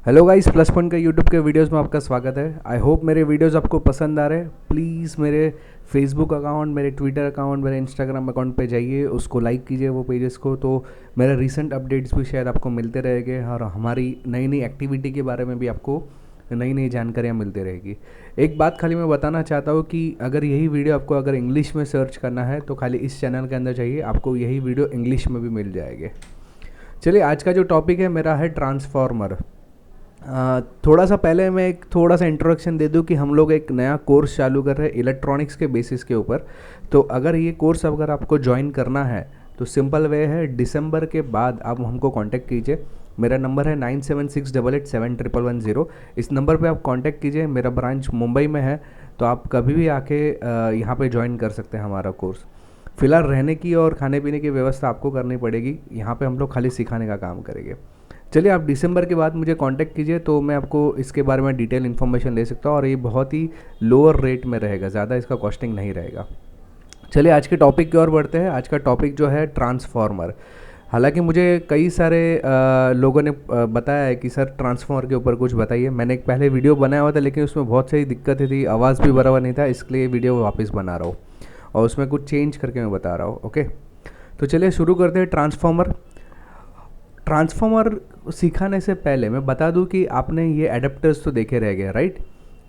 Hello guys, plus point का YouTube के videos में आपका स्वागत है। आई होप मेरे वीडियोस आपको पसंद आ रहे हैं। प्लीज़ मेरे फेसबुक अकाउंट, मेरे ट्विटर अकाउंट, मेरे इंस्टाग्राम अकाउंट पे जाइए, उसको लाइक कीजिए वो पेजेस को, तो मेरे रीसेंट अपडेट्स भी शायद आपको मिलते रहेंगे और हमारी नई नई एक्टिविटी के बारे में भी आपको नई नई जानकारियाँ मिलती रहेगी। एक बात खाली मैं बताना चाहता हूँ कि अगर यही वीडियो आपको अगर इंग्लिश में सर्च करना है तो खाली इस चैनल के अंदर जाइए, आपको यही वीडियो इंग्लिश में भी मिल जाएंगे। चलिए, आज का जो टॉपिक है मेरा है ट्रांसफार्मर। थोड़ा सा पहले मैं एक थोड़ा सा इंट्रोडक्शन दे दूं कि हम लोग एक नया कोर्स चालू कर रहे हैं इलेक्ट्रॉनिक्स के बेसिस के ऊपर। तो अगर ये कोर्स अगर आपको ज्वाइन करना है तो सिंपल वे है, दिसंबर के बाद आप हमको कांटेक्ट कीजिए। मेरा नंबर है 9768871110। इस नंबर पे आप कांटेक्ट कीजिए। मेरा ब्रांच मुंबई में है, तो आप कभी भी आके यहाँ पे ज्वाइन कर सकते हैं हमारा कोर्स। फ़िलहाल रहने की और खाने पीने की व्यवस्था आपको करनी पड़ेगी। यहाँ पे हम लोग खाली सिखाने का काम करेंगे। चलिए, आप दिसंबर के बाद मुझे कांटेक्ट कीजिए तो मैं आपको इसके बारे में डिटेल इन्फॉर्मेशन दे सकता हूँ, और ये बहुत ही लोअर रेट में रहेगा, ज़्यादा इसका कॉस्टिंग नहीं रहेगा। चलिए, आज के टॉपिक की ओर बढ़ते हैं। आज का टॉपिक जो है ट्रांसफार्मर। हालांकि मुझे कई सारे लोगों ने बताया है कि सर ट्रांसफार्मर के ऊपर कुछ बताइए। मैंने एक पहले वीडियो बनाया हुआ था, लेकिन उसमें बहुत सारी दिक्कतें थी, आवाज़ भी बराबर नहीं था, इसलिए वीडियो वापस बना रहा हूँ और उसमें कुछ चेंज करके मैं बता रहा हूँ। ओके, तो चलिए शुरू करते हैं। ट्रांसफार्मर सिखाने से पहले मैं बता दूं कि आपने ये एडेप्टर्स तो देखे रह गए, राइट।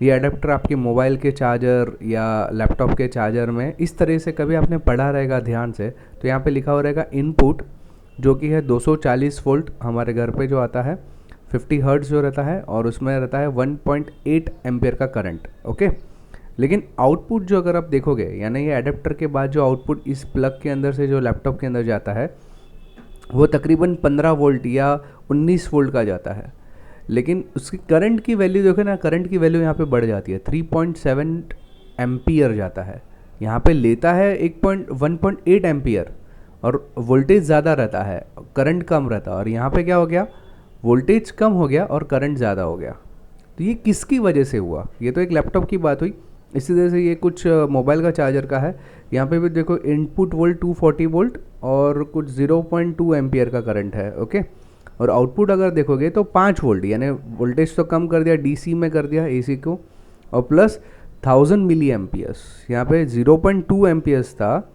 ये एडेप्टर आपके मोबाइल के चार्जर या लैपटॉप के चार्जर में इस तरह से कभी आपने पढ़ा रहेगा ध्यान से, तो यहाँ पे लिखा हो रहेगा इनपुट, जो कि है 240 वोल्ट हमारे घर पे जो आता है, 50 हर्ट्ज जो रहता है, और उसमें रहता है 1.8 एम्पियर का करंट। ओके, लेकिन आउटपुट जो अगर आप देखोगे, यानी ये एडेप्टर के बाद जो आउटपुट इस प्लग के अंदर से जो लैपटॉप के अंदर जाता है, वो तकरीबन 15 वोल्ट या 19 वोल्ट का जाता है। लेकिन उसकी करंट की वैल्यू देखो ना, करंट की वैल्यू यहाँ पे बढ़ जाती है, 3.7 एम्पियर जाता है। यहाँ पे लेता है 1.8 एम्पियर, और वोल्टेज ज़्यादा रहता है, करंट कम रहता है। और यहाँ पे क्या हो गया, वोल्टेज कम हो गया और करंट ज़्यादा हो गया। तो ये किसकी वजह से हुआ? ये तो एक लैपटॉप की बात हुई। इसी तरह से ये कुछ मोबाइल का चार्जर का है। यहाँ पे भी देखो इनपुट वोल्ट 240 वोल्ट और कुछ 0.2 एम्पियर का करंट है। ओके, और आउटपुट अगर देखोगे तो 5 वोल्ट, यानी वोल्टेज तो कम कर दिया, डीसी में कर दिया एसी को, और प्लस 1000 मिली एम्पियर्स। यहाँ पे 0.2 एम्पियर्स था,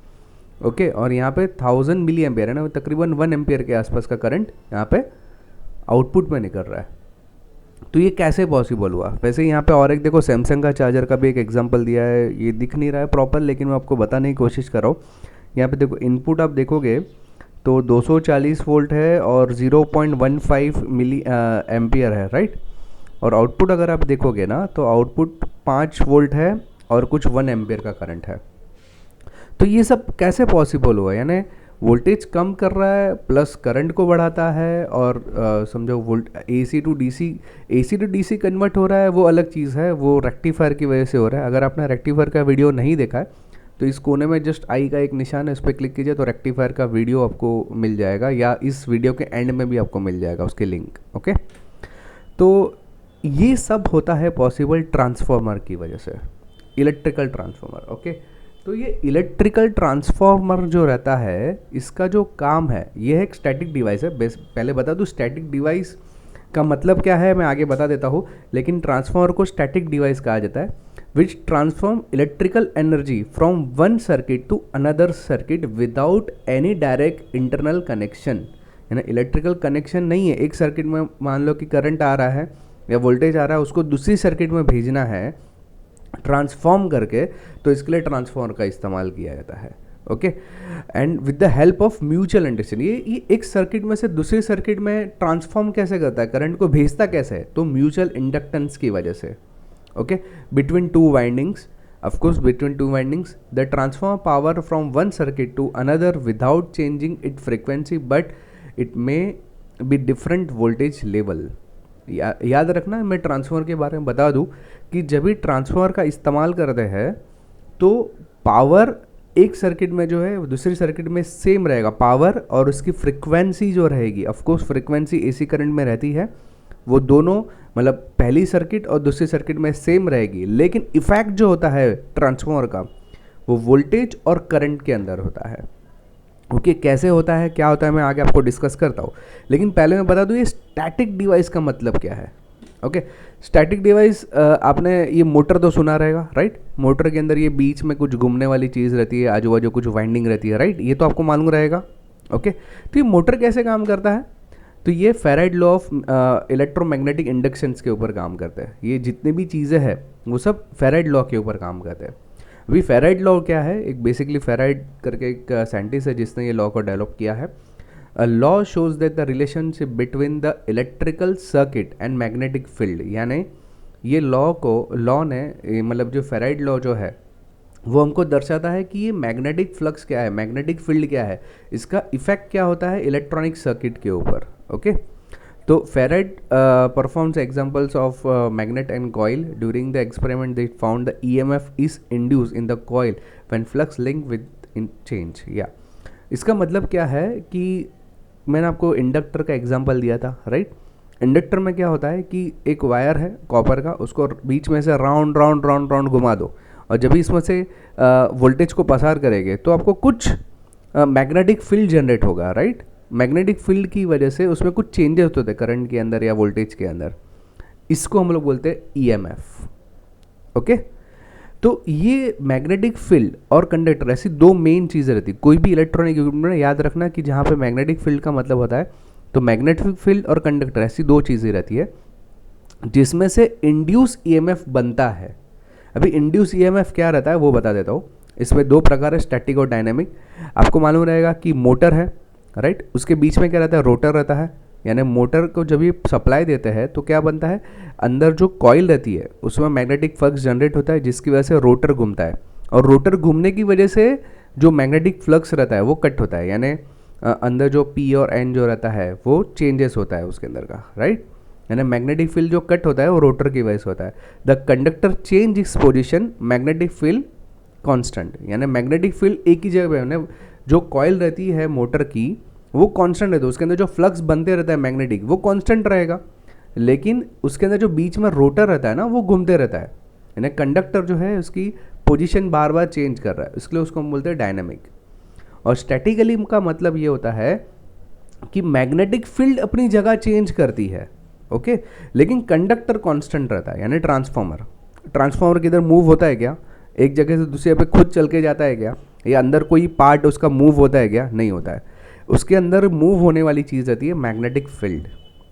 ओके, और यहाँ पे 1000 मिली एम्पियर है ना, तकरीबन 1 एम्पियर के आसपास का करंट यहाँ पे आउटपुट में निकल रहा है। तो ये कैसे पॉसिबल हुआ? वैसे यहाँ पे और एक देखो, सैमसंग का चार्जर का भी एक एग्जांपल दिया है। ये दिख नहीं रहा है प्रॉपर, लेकिन मैं आपको बताने की कोशिश कर रहा हूँ। यहाँ पे देखो इनपुट आप देखोगे तो 240 वोल्ट है और 0.15 मिली एम्पियर है, राइट। और आउटपुट अगर आप देखोगे ना, तो आउटपुट 5 वोल्ट है और कुछ 1 एम्पियर का करंट है। तो ये सब कैसे पॉसिबल हुआ? यानी वोल्टेज कम कर रहा है प्लस करंट को बढ़ाता है, और समझो volt AC to DC convert हो रहा है, वो अलग चीज़ है, वो रेक्टिफायर की वजह से हो रहा है। अगर आपने रेक्टिफायर का वीडियो नहीं देखा है तो इस कोने में जस्ट आई का एक निशान है, उस पर क्लिक कीजिए तो रेक्टिफायर का वीडियो आपको मिल जाएगा, या इस वीडियो के एंड में भी आपको मिल जाएगा उसके लिंक। ओके, तो ये सब होता है पॉसिबल ट्रांसफार्मर की वजह से, इलेक्ट्रिकल ट्रांसफार्मर। ओके, तो ये इलेक्ट्रिकल ट्रांसफार्मर जो रहता है, इसका जो काम है, ये एक स्टैटिक डिवाइस है। पहले बता दूँ स्टैटिक डिवाइस का मतलब क्या है, मैं आगे बता देता हूँ। लेकिन ट्रांसफार्मर को स्टैटिक डिवाइस कहा जाता है, which transform electrical energy from one circuit to another circuit without any direct internal connection. यानी इलेक्ट्रिकल कनेक्शन नहीं है, एक सर्किट में मान लो कि करंट आ रहा है या वोल्टेज आ रहा है, उसको दूसरी सर्किट में भेजना है ट्रांसफॉर्म करके, तो इसके लिए ट्रांसफार्मर का इस्तेमाल किया जाता है। Okay, and with the help of mutual understanding, ये एक सर्किट में से दूसरी सर्किट में ट्रांसफॉर्म कैसे करता है, करंट को भेजता कैसे है, तो म्यूचुअल इंडक्टेंस की वजह से। Okay, between two windings, of course between two windings, the transform power from one circuit to another without changing its frequency, but it may be different voltage level। याद रखना, मैं ट्रांसफार्मर के बारे में बता दूं कि जब भी ट्रांसफार्मर का इस्तेमाल करते हैं तो पावर एक सर्किट में जो है दूसरी सर्किट में सेम रहेगा, पावर और उसकी फ्रिक्वेंसी जो रहेगी, of course frequency AC current में रहती है, वो दोनों मतलब पहली सर्किट और दूसरी सर्किट में सेम रहेगी। लेकिन इफेक्ट जो होता है ट्रांसफार्मर का, वो वोल्टेज और करंट के अंदर होता है। ओके, कैसे होता है, क्या होता है, मैं आगे आपको डिस्कस करता हूँ। लेकिन पहले मैं बता दूँ ये स्टैटिक डिवाइस का मतलब क्या है। ओके। स्टैटिक डिवाइस आपने ये मोटर तो सुना रहेगा, राइट। मोटर के अंदर ये बीच में कुछ घूमने वाली चीज़ रहती है, आजू बाजू कुछ वाइंडिंग रहती है, राइट, ये तो आपको मालूम रहेगा। ओके, तो ये मोटर कैसे काम करता है, तो ये ferrite law of electromagnetic inductions के ऊपर काम करता है। ये जितने भी चीज़ें हैं वो सब फेराइड लॉ के ऊपर काम करते हैं। अभी फेराइड लॉ क्या है, एक बेसिकली फेराइड करके एक साइंटिस्ट है जिसने ये लॉ को डेवलप किया है। A law shows that the relationship between the electrical circuit and magnetic field, यानी ये लॉ ने मतलब जो फेराइड लॉ जो है वो हमको दर्शाता है कि ये मैग्नेटिक फ्लक्स क्या है, मैग्नेटिक फील्ड क्या है, इसका इफेक्ट क्या होता है इलेक्ट्रॉनिक सर्किट के ऊपर। ओके, तो ferrite performs examples of magnet and coil. During the experiment they found the EMF is induce in the coil when flux link with in change. या इसका मतलब क्या है कि मैंने आपको इंडक्टर का एग्जांपल दिया था, राइट। इंडक्टर में क्या होता है कि एक वायर है कॉपर का, उसको बीच में से राउंड राउंड राउंड राउंड घुमा दो, और जब भी इसमें से वोल्टेज को पसार करेंगे तो आपको कुछ मैग्नेटिक फील्ड जनरेट होगा, राइट। मैग्नेटिक फील्ड की वजह से उसमें कुछ चेंजेस होते हैं करंट के अंदर या वोल्टेज के अंदर, इसको हम लोग बोलते हैं ईएमएफ। ओके, तो ये मैग्नेटिक फील्ड और कंडक्टर ऐसी दो मेन चीज़ें रहती है। कोई भी इलेक्ट्रॉनिक इक्विपमेंट में याद रखना कि जहाँ पे मैग्नेटिक फील्ड का मतलब होता है, तो मैग्नेटिक फील्ड और कंडक्टर ऐसी दो चीज़ें रहती है जिसमें से इंड्यूस ईएमएफ बनता है। अभी इंड्यूस ईएमएफ क्या रहता है वो बता देता हूँ। इसमें दो प्रकार है, स्टैटिक और डायनेमिक। आपको मालूम रहेगा कि मोटर है, राइट, उसके बीच में क्या रहता है, रोटर रहता है। यानी मोटर को जब ये सप्लाई देते हैं तो क्या बनता है, अंदर जो कॉइल रहती है उसमें मैग्नेटिक फ्लक्स जनरेट होता है जिसकी वजह से रोटर घूमता है, और रोटर घूमने की वजह से जो मैग्नेटिक फ्लक्स रहता है वो कट होता है। यानी अंदर जो पी और एन जो रहता है वो चेंजेस होता है उसके अंदर का, राइट। यानी मैग्नेटिक फील्ड जो कट होता है वो रोटर की वजह से होता है। The conductor change its position, magnetic field constant. यानी मैग्नेटिक फील्ड एक ही जगह पे, यानी जो कॉइल रहती है मोटर की वो कांस्टेंट रहता है, उसके अंदर जो फ्लक्स बनते रहता है मैग्नेटिक वो कांस्टेंट रहेगा, लेकिन उसके अंदर जो बीच में रोटर रहता है ना वो घूमते रहता है। यानी कंडक्टर जो है उसकी पोजीशन बार बार चेंज कर रहा है, इसलिए उसको हम बोलते हैं डायनामिक। और स्टैटिकली का मतलब ये होता है कि मैग्नेटिक फील्ड अपनी जगह चेंज करती है, ओके, लेकिन कंडक्टर कांस्टेंट रहता है। यानी ट्रांसफार्मर किधर मूव होता है क्या, एक जगह से दूसरी जगह पे खुद चल के जाता है क्या, या अंदर कोई पार्ट उसका मूव होता है क्या, नहीं होता है। उसके अंदर मूव होने वाली चीज़ रहती है मैग्नेटिक फील्ड,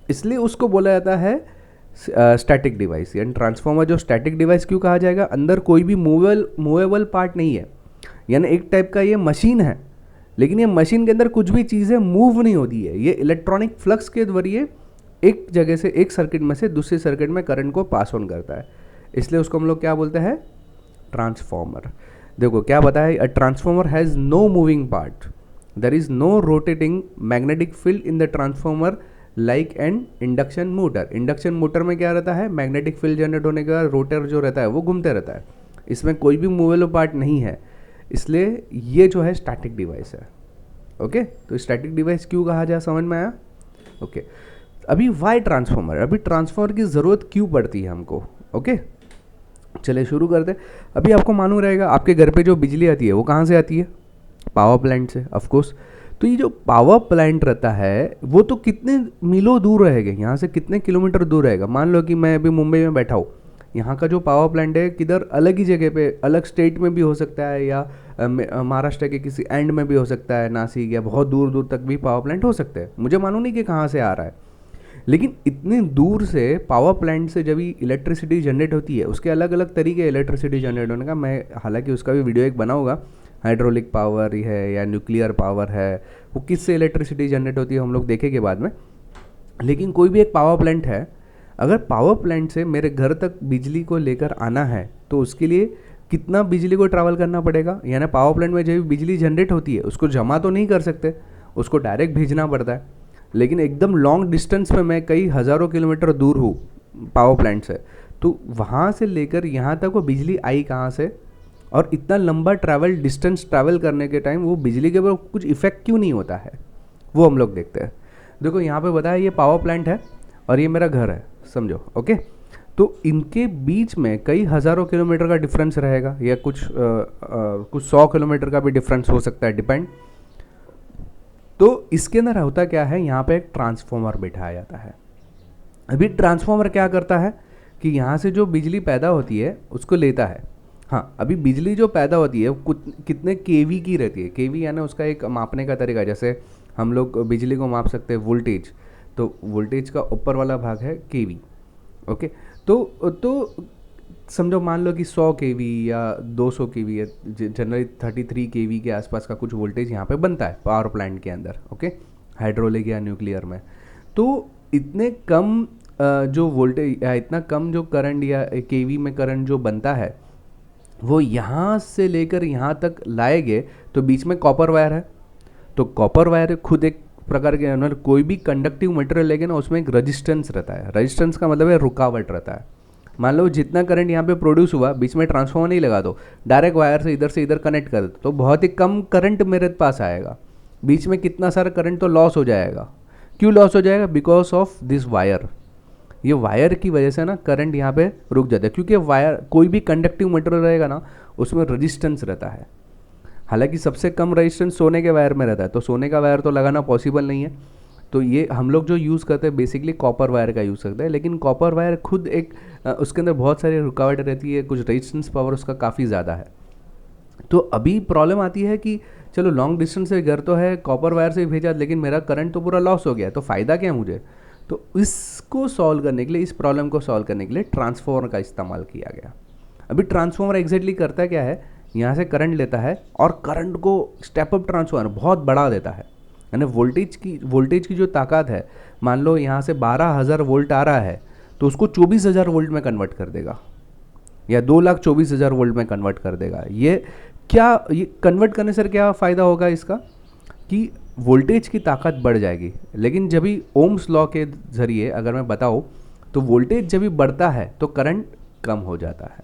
इसलिए उसको बोला जाता है स्टैटिक डिवाइस। यानी ट्रांसफार्मर जो स्टैटिक डिवाइस क्यों कहा जाएगा, अंदर कोई भी मूवेबल पार्ट नहीं है। यानी एक टाइप का ये मशीन है, लेकिन ये मशीन के अंदर कुछ भी चीज़ें मूव नहीं होती है, ये इलेक्ट्रॉनिक फ्लक्स के जरिए एक जगह से एक सर्किट में से दूसरे सर्किट में करंट को पास ऑन करता है, इसलिए उसको हम लोग क्या बोलते हैं, ट्रांसफार्मर। देखो क्या बताया, a transformer has no moving part, there is no rotating magnetic field in the transformer like an induction motor। Induction motor में क्या रहता है, मैग्नेटिक फील्ड जनरेट होने के बाद रोटर जो रहता है वो घूमते रहता है, इसमें कोई भी मूवेबल पार्ट नहीं है, इसलिए ये जो है स्टैटिक डिवाइस है। ओके, तो स्टैटिक डिवाइस क्यों कहा जाए, समझ में आया। ओके, अभी वाई ट्रांसफार्मर, अभी ट्रांसफार्मर की ज़रूरत क्यों पड़ती है हमको। ओके, चलिए शुरू करते। अभी आपको मालूम रहेगा आपके घर पे जो बिजली आती है वो कहाँ से आती है, पावर प्लांट से, ऑफ कोर्स। तो ये जो पावर प्लांट रहता है वो तो कितने मीलों दूर रहेगा, यहाँ से कितने किलोमीटर दूर रहेगा। मान लो कि मैं अभी मुंबई में बैठा हूँ, यहाँ का जो पावर प्लांट है किधर अलग ही जगह पे, अलग स्टेट में भी हो सकता है, या महाराष्ट्र के किसी एंड में भी हो सकता है, नासिक, या बहुत दूर दूर तक भी पावर प्लांट हो सकते हैं। मुझे मालूम नहीं कि कहाँ से आ रहा है, लेकिन इतनी दूर से पावर प्लांट से जब इलेक्ट्रिसिटी जनरेट होती है, उसके अलग अलग तरीके इलेक्ट्रिसिटी जनरेट होने का, मैं हालांकि उसका भी वीडियो एक बनाऊंगा। हाइड्रोलिक पावर है या न्यूक्लियर पावर है, वो किससे इलेक्ट्रिसिटी जनरेट होती है हम लोग देखेंगे बाद में। लेकिन कोई भी एक पावर प्लांट है, अगर पावर प्लांट से मेरे घर तक बिजली को लेकर आना है तो उसके लिए कितना बिजली को ट्रैवल करना पड़ेगा। यानी पावर प्लांट में जब बिजली जनरेट होती है उसको जमा तो नहीं कर सकते, उसको डायरेक्ट भेजना पड़ता है। लेकिन एकदम लॉन्ग डिस्टेंस में मैं कई हज़ारों किलोमीटर दूर हूँ पावर प्लांट से, तो वहाँ से लेकर यहाँ तक वो बिजली आई कहाँ से, और इतना लंबा डिस्टेंस ट्रैवल करने के टाइम वो बिजली के ऊपर कुछ इफेक्ट क्यों नहीं होता है, वो हम लोग देखते हैं। देखो यहाँ पे बताया ये पावर प्लांट है और ये मेरा घर है, समझो। ओके, तो इनके बीच में कई हज़ारों किलोमीटर का डिफरेंस रहेगा, या कुछ 100 किलोमीटर का भी डिफरेंस हो सकता है, डिपेंड। तो इसके अंदर होता क्या है, यहाँ पे एक ट्रांसफार्मर बिठाया जाता है। अभी ट्रांसफार्मर क्या करता है कि यहाँ से जो बिजली पैदा होती है उसको लेता है। हाँ, अभी बिजली जो पैदा होती है वो कितने केवी की रहती है। केवी यानी उसका एक मापने का तरीका, जैसे हम लोग बिजली को माप सकते हैं वोल्टेज, तो वोल्टेज का ऊपर वाला भाग है केवी। ओके, तो समझो मान लो कि 100 केवी या 200 केवी है, जनरली 33 केवी के आसपास का कुछ वोल्टेज यहाँ पे बनता है पावर प्लांट के अंदर। ओके, हाइड्रोलिक या न्यूक्लियर में। तो इतने कम जो वोल्टेज या इतना कम जो करंट या केवी में करंट जो बनता है वो यहाँ से लेकर यहाँ तक लाएंगे तो बीच में कॉपर वायर है। तो कॉपर वायर खुद एक प्रकार के अंदर कोई भी कंडक्टिव मटेरियल लेके ना उसमें एक रेजिस्टेंस रहता है। रेजिस्टेंस का मतलब है रुकावट रहता है। मान लो जितना करंट यहाँ पे प्रोड्यूस हुआ, बीच में ट्रांसफार्मर नहीं लगा दो, डायरेक्ट वायर से इधर कनेक्ट कर दो तो बहुत ही कम करंट मेरे पास आएगा। बीच में कितना सारा करंट तो लॉस हो जाएगा। क्यों लॉस हो जाएगा? Because of this wire. ये वायर की वजह से ना करंट यहाँ पे रुक जाता है, क्योंकि वायर कोई भी कंडक्टिव मटेरियल रहेगा ना उसमें रेजिस्टेंस रहता है। हालांकि सबसे कम रेजिस्टेंस सोने के वायर में रहता है, तो सोने का वायर तो लगाना पॉसिबल नहीं है। तो ये हम लोग जो यूज़ करते हैं बेसिकली कॉपर वायर का यूज़ करते हैं। लेकिन कॉपर वायर खुद एक उसके अंदर बहुत सारी रुकावट रहती है, कुछ रेजिस्टेंस पावर उसका काफ़ी ज़्यादा है। तो अभी प्रॉब्लम आती है कि चलो लॉन्ग डिस्टेंस से घर तो है, कॉपर वायर से भेजा, लेकिन मेरा करंट तो पूरा लॉस हो गया, तो फ़ायदा क्या मुझे? तो इसको सॉल्व करने के लिए, इस प्रॉब्लम को सॉल्व करने के लिए ट्रांसफार्मर का इस्तेमाल किया गया। अभी ट्रांसफार्मर एग्जैक्टली करता क्या है, यहाँ से करंट लेता है और करंट को स्टेप अप ट्रांसफार्मर बहुत बढ़ा देता है। यानी वोल्टेज की जो ताकत है, मान लो यहाँ से 12,000 वोल्ट आ रहा है तो उसको 24,000 वोल्ट में कन्वर्ट कर देगा या 2,24,000 वोल्ट में कन्वर्ट कर देगा। ये कन्वर्ट करने से क्या फ़ायदा होगा इसका कि वोल्टेज की ताकत बढ़ जाएगी। लेकिन जब भी ओम्स लॉ के ज़रिए अगर मैं बताऊँ तो वोल्टेज जब भी बढ़ता है तो करंट कम हो जाता है।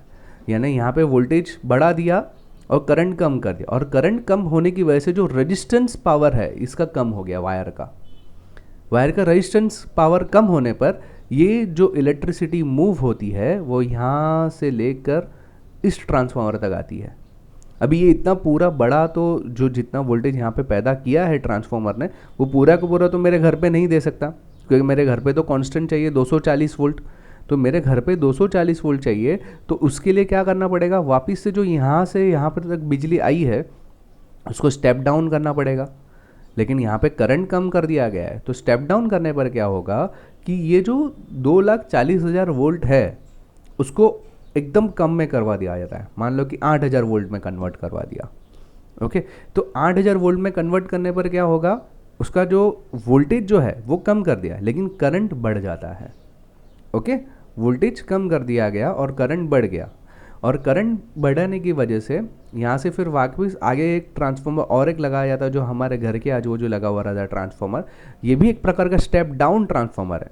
यानी यहाँ पे वोल्टेज बढ़ा दिया और करंट कम कर दिया, और करंट कम होने की वजह से जो रेजिस्टेंस पावर है इसका कम हो गया। वायर का रेजिस्टेंस पावर कम होने पर ये जो इलेक्ट्रिसिटी मूव होती है वो यहाँ से लेकर इस ट्रांसफार्मर तक आती है। अभी ये इतना पूरा बड़ा, तो जो जितना वोल्टेज यहाँ पे पैदा किया है ट्रांसफार्मर ने वो पूरा का पूरा तो मेरे घर पे नहीं दे सकता, क्योंकि मेरे घर पे तो कांस्टेंट चाहिए 240 वोल्ट। तो मेरे घर पे 240 वोल्ट चाहिए, तो उसके लिए क्या करना पड़ेगा, वापस से जो यहाँ से यहाँ पर तक बिजली आई है उसको स्टेप डाउन करना पड़ेगा। लेकिन यहाँ पे करंट कम कर दिया गया है, तो स्टेप डाउन करने पर क्या होगा कि ये जो 2,40,000 वोल्ट है उसको एकदम कम में करवा दिया जाता है। मान लो कि 8,000 वोल्ट में कन्वर्ट करवा दिया। ओके, तो 8,000 वोल्ट में कन्वर्ट करने पर क्या होगा, उसका जो वोल्टेज जो है वो कम कर दिया, लेकिन करंट बढ़ जाता है। ओके, वोल्टेज कम कर दिया गया और करंट बढ़ गया, और करंट बढ़ने की वजह से यहाँ से फिर वापस आगे एक ट्रांसफार्मर और एक लगाया जाता है जो हमारे घर के आजू बाजू लगा हुआ रहता है ट्रांसफार्मर। ये भी एक प्रकार का स्टेप डाउन ट्रांसफार्मर है।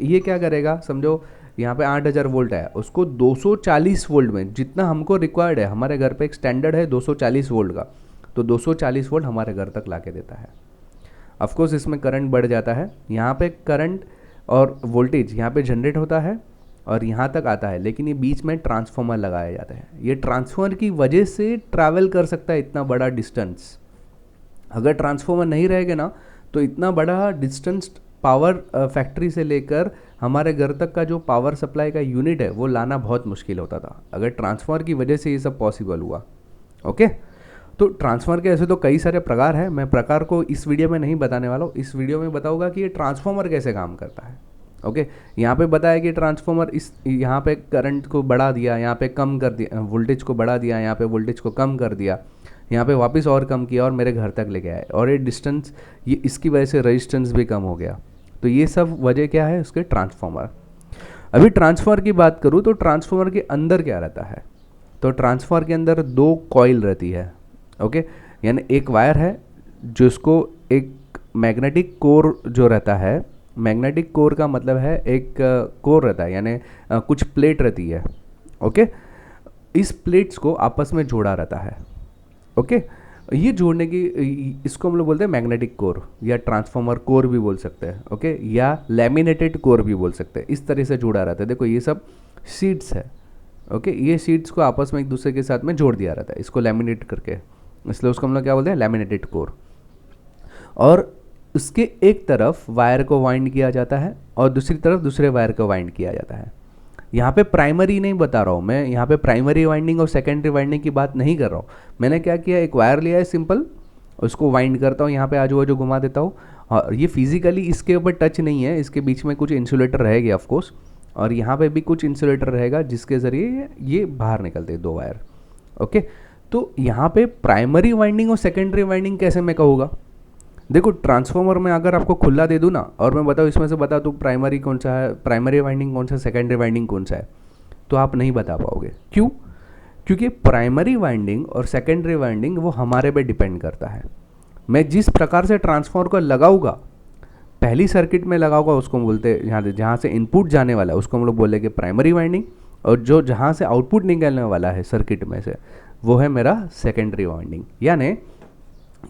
ये क्या करेगा, समझो यहाँ पे 8,000 वोल्ट है, उसको 240 वोल्ट में, जितना हमको रिक्वायर्ड है, हमारे घर पे एक स्टैंडर्ड है 240 वोल्ट का, तो 240 वोल्ट हमारे घर तक ला के देता है। ऑफकोर्स इसमें करंट बढ़ जाता है, यहाँ पे करंट और वोल्टेज यहाँ पे जनरेट होता है और यहाँ तक आता है, लेकिन ये बीच में ट्रांसफार्मर लगाया जाता है। ये ट्रांसफार्मर की वजह से ट्रैवल कर सकता है इतना बड़ा डिस्टेंस। अगर ट्रांसफार्मर नहीं रहेगा ना तो इतना बड़ा डिस्टेंस पावर फैक्ट्री से लेकर हमारे घर तक का जो पावर सप्लाई का यूनिट है वो लाना बहुत मुश्किल होता था। अगर ट्रांसफार्मर की वजह से ये सब पॉसिबल हुआ। ओके, तो ट्रांसफार्मर के ऐसे तो कई सारे प्रकार हैं, मैं प्रकार को इस वीडियो में नहीं बताने वाला हूँ। इस वीडियो में बताऊंगा कि ये ट्रांसफार्मर कैसे काम करता है। ओके, यहाँ पे बताया कि ट्रांसफार्मर यहाँ पे करंट को बढ़ा दिया, यहाँ पे कम कर दिया, वोल्टेज को बढ़ा दिया, यहाँ पे वोल्टेज को कम कर दिया, यहाँ पे वापस और कम किया और मेरे घर तक लेके आए, और ये डिस्टेंस, ये इसकी वजह से रेजिस्टेंस भी कम हो गया। तो ये सब वजह क्या है उसके ट्रांसफार्मर। अभी ट्रांसफार्मर की बात करूँ तो ट्रांसफार्मर के अंदर क्या रहता है, तो ट्रांसफार्मर के अंदर 2 कॉइल रहती है। ओके, यानी एक वायर है जिसको एक मैग्नेटिक कोर जो रहता है, मैग्नेटिक कोर का मतलब है एक कोर रहता है, यानी कुछ प्लेट रहती है। ओके, इस प्लेट्स को आपस में जोड़ा रहता है। ओके, ये जोड़ने की, इसको हम लोग बोलते हैं मैग्नेटिक कोर या ट्रांसफार्मर कोर भी बोल सकते हैं। ओके, या लैमिनेटेड कोर भी बोल सकते हैं। इस तरह से जुड़ा रहता है। देखो ये सब शीट्स है। ओके, ये शीट्स को आपस में एक दूसरे के साथ में जोड़ दिया रहता है, इसको लैमिनेट करके, इसलिए उसको हम लोग क्या बोलते हैं, लैमिनेटेड कोर। और उसके एक तरफ वायर को वाइंड किया जाता है और दूसरी तरफ दूसरे वायर को वाइंड किया जाता है। यहाँ पे प्राइमरी नहीं बता रहा हूँ मैं, यहाँ पे प्राइमरी वाइंडिंग और सेकेंडरी वाइंडिंग की बात नहीं कर रहा हूँ। मैंने क्या किया, एक वायर लिया है सिंपल, उसको वाइंड करता हूँ, यहाँ पे आजू बाजू घुमा देता हूँ, और ये फिजिकली इसके ऊपर टच नहीं है, इसके बीच में कुछ इंसुलेटर रहेगा ऑफकोर्स, और यहाँ पे भी कुछ इंसुलेटर रहेगा जिसके ज़रिए ये बाहर निकलते हैं 2 वायर। ओके, तो यहाँ पे प्राइमरी वाइंडिंग और सेकेंडरी वाइंडिंग कैसे मैं कहूँगा? देखो, ट्रांसफार्मर में अगर आपको खुला दे दूँ ना, और मैं बताऊँ इसमें से बता दूँ प्राइमरी कौन सा है, प्राइमरी वाइंडिंग कौन सा, सेकेंडरी वाइंडिंग कौन सा है, तो आप नहीं बता पाओगे। क्यों? क्योंकि प्राइमरी वाइंडिंग और सेकेंडरी वाइंडिंग वो हमारे पे डिपेंड करता है। मैं जिस प्रकार से ट्रांसफार्मर को लगाऊंगा, पहली सर्किट में लगाऊंगा, उसको बोलते हैं, जहाँ से इनपुट जाने वाला है उसको हम लोग बोलेंगे प्राइमरी वाइंडिंग, और जो जहाँ से आउटपुट निकलने वाला है सर्किट में से वो है मेरा सेकेंडरी वाइंडिंग। यानी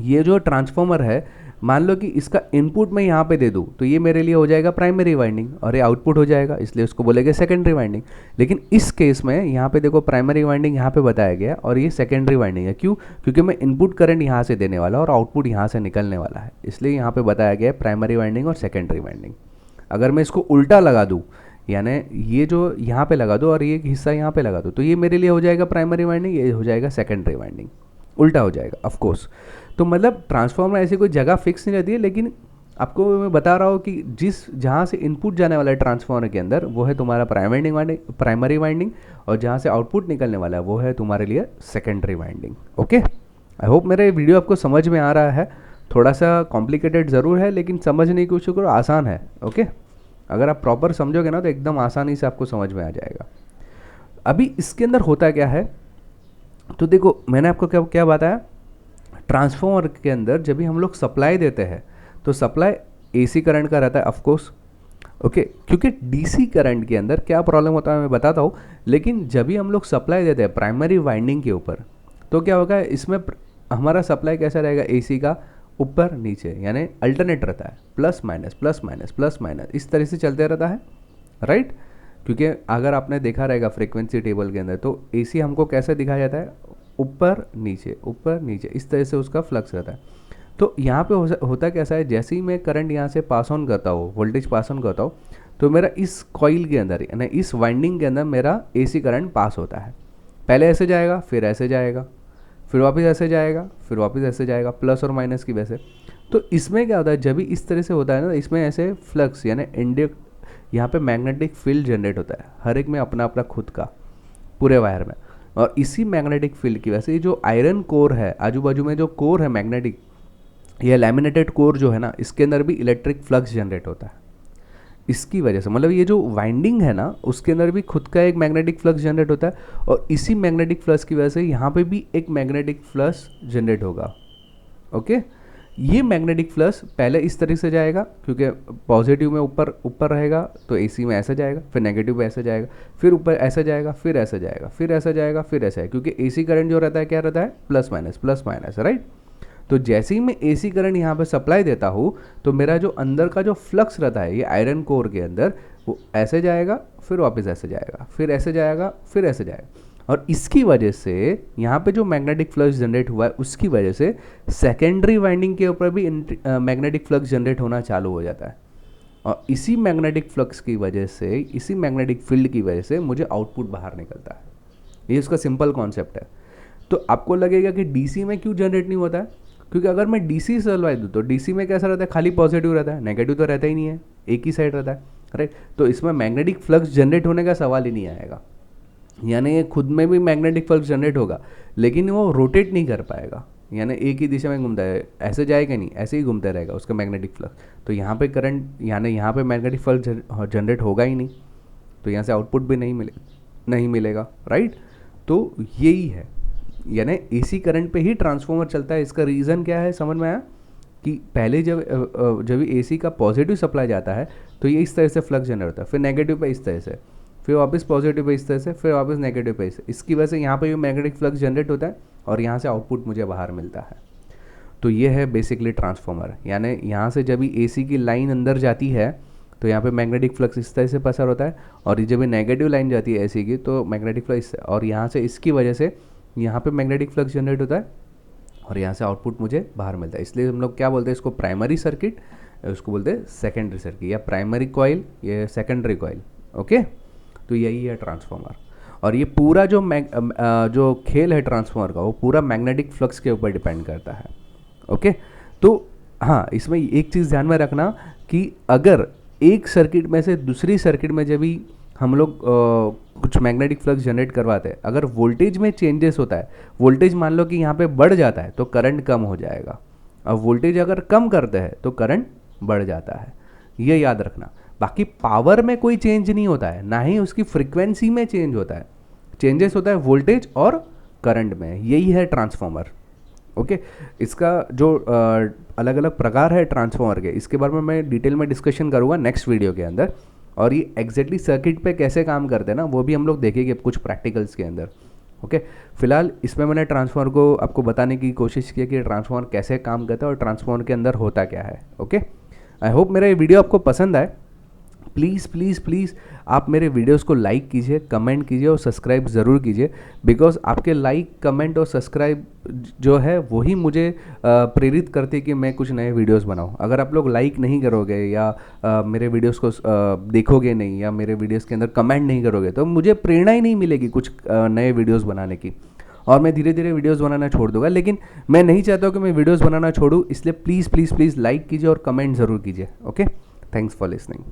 ये जो ट्रांसफार्मर है, मान लो कि इसका इनपुट मैं यहाँ पे दे दूँ तो ये मेरे लिए हो जाएगा प्राइमरी वाइंडिंग, और ये आउटपुट हो जाएगा, इसलिए उसको बोलेंगे सेकेंडरी वाइंडिंग। लेकिन इस केस में यहाँ पे देखो, प्राइमरी वाइंडिंग यहाँ पे बताया गया और ये सेकेंडरी वाइंडिंग है। क्यों? क्योंकि मैं इनपुट करंट यहाँ से देने वाला और आउटपुट यहाँ से निकलने वाला है, इसलिए यहाँ पे बताया गया है प्राइमरी वाइंडिंग और सेकेंडरी वाइंडिंग। अगर मैं इसको उल्टा लगा दूँ, यानी ये जो यहाँ पे लगा दो और ये हिस्सा यहाँ पे लगा दो, तो ये मेरे लिए हो जाएगा प्राइमरी वाइंडिंग, ये हो जाएगा सेकेंडरी वाइंडिंग, उल्टा हो जाएगा ऑफ कोर्स। तो मतलब ट्रांसफार्मर ऐसी कोई जगह फिक्स नहीं रहती है, लेकिन आपको मैं बता रहा हूँ कि जहाँ से इनपुट जाने वाला है ट्रांसफार्मर के अंदर वो है तुम्हारा प्राइमरी वाइंडिंग, और जहाँ से आउटपुट निकलने वाला है वो है तुम्हारे लिए secondary winding. Okay, I hope मेरा वीडियो आपको समझ में आ रहा है। थोड़ा सा कॉम्प्लिकेटेड ज़रूर है, लेकिन समझने की कोशिश करो, आसान है। ओके, अगर आप प्रॉपर समझोगे ना तो एकदम आसानी से आपको समझ में आ जाएगा। अभी इसके अंदर होता क्या है, तो देखो मैंने आपको क्या क्या बताया, ट्रांसफार्मर के अंदर जब भी हम लोग सप्लाई देते हैं तो सप्लाई एसी करंट का रहता है ऑफ कोर्स। ओके, क्योंकि डीसी करंट के अंदर क्या प्रॉब्लम होता है मैं बताता हूँ, लेकिन जब भी हम लोग सप्लाई देते हैं प्राइमरी वाइंडिंग के ऊपर तो क्या होगा, इसमें हमारा सप्लाई कैसा रहेगा, एसी का ऊपर नीचे, यानी अल्टरनेट रहता है, plus minus plus minus plus minus, इस तरह से चलते रहता है, राइट। क्योंकि अगर आपने देखा रहेगा फ्रीक्वेंसी टेबल के अंदर तो एसी हमको कैसे दिखाया जाता है, ऊपर नीचे, इस तरह से उसका फ्लक्स रहता है। तो यहाँ पे होता कैसा है, जैसे ही मैं करंट यहाँ से पास ऑन करता हूँ, वोल्टेज पास ऑन करता हूँ, तो मेरा इस कॉइल के अंदर यानी इस वाइंडिंग के अंदर मेरा एसी करंट पास होता है। पहले ऐसे जाएगा, फिर ऐसे जाएगा, फिर वापस ऐसे जाएगा, फिर वापस ऐसे जाएगा, प्लस और माइनस की वजह से। तो इसमें क्या होता है, जब भी इस तरह से होता है ना, इसमें ऐसे फ्लक्स यानी इंडक्ट, यहाँ पे मैग्नेटिक फील्ड जनरेट होता है, हर एक में अपना अपना खुद का, पूरे वायर में। और इसी मैग्नेटिक फील्ड की वजह से जो आयरन कोर है, आजू बाजू में जो कोर है मैग्नेटिक, ये लैमिनेटेड कोर जो है ना, इसके अंदर भी इलेक्ट्रिक फ्लक्स जनरेट होता है। इसकी वजह से मतलब ये जो वाइंडिंग है ना, उसके अंदर भी खुद का एक मैग्नेटिक फ्लक्स जनरेट होता है, और इसी मैग्नेटिक फ्लक्स की वजह से यहाँ पे भी एक मैग्नेटिक फ्लक्स जनरेट होगा। ओके, ये मैग्नेटिक फ्लक्स पहले इस तरह से जाएगा, क्योंकि पॉजिटिव में ऊपर रहेगा तो एसी में ऐसा जाएगा, फिर नेगेटिव में ऐसा जाएगा, फिर ऊपर ऐसा जाएगा, फिर ऐसा जाएगा, फिर ऐसा जाएगा, फिर ऐसा है, क्योंकि एसी करंट जो रहता है क्या रहता है, प्लस माइनस, राइट। तो जैसे ही मैं एसी करंट यहाँ पे सप्लाई देता हूँ तो मेरा जो अंदर का जो फ्लक्स रहता है ये आयरन कोर के अंदर, वो ऐसे जाएगा, फिर वापस ऐसे जाएगा, फिर ऐसे जाएगा, फिर ऐसे जाएगा, और इसकी वजह से यहाँ पे जो मैग्नेटिक फ्लक्स जनरेट हुआ है उसकी वजह से सेकेंडरी वाइंडिंग के ऊपर भी मैग्नेटिक फ्लक्स जनरेट होना चालू हो जाता है, और इसी मैग्नेटिक फ्लक्स की वजह से, इसी मैग्नेटिक फील्ड की वजह से मुझे आउटपुट बाहर निकलता है। ये उसका सिंपल कॉन्सेप्ट है। तो आपको लगेगा कि डीसी में क्यों जनरेट नहीं होता है, क्योंकि अगर मैं डीसी चलवाई दूँ तो डीसी में कैसा रहता है, खाली पॉजिटिव रहता है, नेगेटिव तो रहता ही नहीं है, एक ही साइड रहता है, राइट। तो इसमें मैग्नेटिक फ्लक्स जनरेट होने का सवाल ही नहीं आएगा, यानी ये खुद में भी मैग्नेटिक फ्लक्स जनरेट होगा लेकिन वो रोटेट नहीं कर पाएगा, यानी एक ही दिशा में घूमता है, ऐसे जाएगा नहीं, ऐसे ही घूमता रहेगा उसका मैग्नेटिक फ्लक्स। तो यहाँ पे करंट यानी यहाँ पे मैग्नेटिक फ्लक्स जनरेट होगा ही नहीं, तो यहाँ से आउटपुट भी नहीं मिलेगा, राइट। तो यही है, यानी एसी करंट पे ही ट्रांसफार्मर चलता है। इसका रीज़न क्या है समझ में आया, कि पहले जब एसी का पॉजिटिव सप्लाई जाता है तो ये इस तरह से फ्लक्स जनरेट होता है, फिर नेगेटिव पे इस तरह से, फिर वापस पॉजिटिव पे इस तरह से, फिर वापस नेगेटिव पे इस, इसकी वजह से यहाँ पे भी मैग्नेटिक फ्लक्स जनरेट होता है और यहाँ से आउटपुट मुझे बाहर मिलता है। तो ये है बेसिकली ट्रांसफार्मर, यानी यहाँ से जब भी एसी की लाइन अंदर जाती है तो यहाँ पे मैग्नेटिक फ्लक्स इस तरह से पसार होता है, और जब भी नेगेटिव लाइन जाती है एसी की तो मैग्नेटिक फ्लक्स, और यहाँ से इसकी वजह से यहाँ पे मैग्नेटिक फ्लक्स जनरेट होता है और यहाँ से आउटपुट मुझे बाहर मिलता है। इसलिए हम लोग क्या बोलते हैं इसको, प्राइमरी सर्किट, उसको बोलते हैं सेकेंडरी सर्किट, या प्राइमरी कॉइल, ये सेकेंडरी कॉइल। ओके, तो यही है ट्रांसफार्मर। और ये पूरा जो खेल है ट्रांसफार्मर का, वो पूरा मैग्नेटिक फ्लक्स के ऊपर डिपेंड करता है। ओके, तो हाँ, इसमें एक चीज़ ध्यान में रखना कि अगर एक सर्किट में से दूसरी सर्किट में जब भी हम लोग कुछ मैग्नेटिक फ्लक्स जनरेट करवाते हैं, अगर वोल्टेज में चेंजेस होता है, वोल्टेज मान लो कि यहाँ पे बढ़ जाता है तो करंट कम हो जाएगा, और वोल्टेज अगर कम करते हैं तो करंट बढ़ जाता है, ये याद रखना। बाकी पावर में कोई चेंज नहीं होता है, ना ही उसकी फ्रीक्वेंसी में चेंज होता है, चेंजेस होता है वोल्टेज और करंट में। यही है ट्रांसफार्मर। ओके, इसका जो अलग अलग प्रकार है ट्रांसफार्मर के, इसके बारे में मैं डिटेल में डिस्कशन करूँगा नेक्स्ट वीडियो के अंदर। और ये एग्जैक्टली सर्किट पे कैसे काम करते हैं ना, वो भी हम लोग देखेंगे कुछ प्रैक्टिकल्स के अंदर। ओके, फिलहाल इसमें मैंने ट्रांसफार्मर को आपको बताने की कोशिश की कि ट्रांसफार्मर कैसे काम करता है और ट्रांसफार्मर के अंदर होता क्या है। ओके, आई होप मेरा ये वीडियो आपको पसंद आए। प्लीज़ प्लीज़ प्लीज़ आप मेरे वीडियोस को लाइक कीजिए, कमेंट कीजिए और सब्सक्राइब ज़रूर कीजिए, बिकॉज आपके लाइक, कमेंट और सब्सक्राइब जो है वही मुझे प्रेरित करते कि मैं कुछ नए वीडियोस बनाऊं। अगर आप लोग लाइक नहीं करोगे या मेरे वीडियोस को देखोगे नहीं, या मेरे वीडियोस के अंदर कमेंट नहीं करोगे, तो मुझे प्रेरणा ही नहीं मिलेगी कुछ नए वीडियोज़ बनाने की, और मैं धीरे धीरे वीडियोस बनाना छोड़ दूंगा। लेकिन मैं नहीं चाहता हूँ कि मैं वीडियोस बनाना छोड़ूँ, इसलिए प्लीज़ प्लीज़ प्लीज़ लाइक कीजिए और कमेंट ज़रूर कीजिए। Okay, thanks for listening.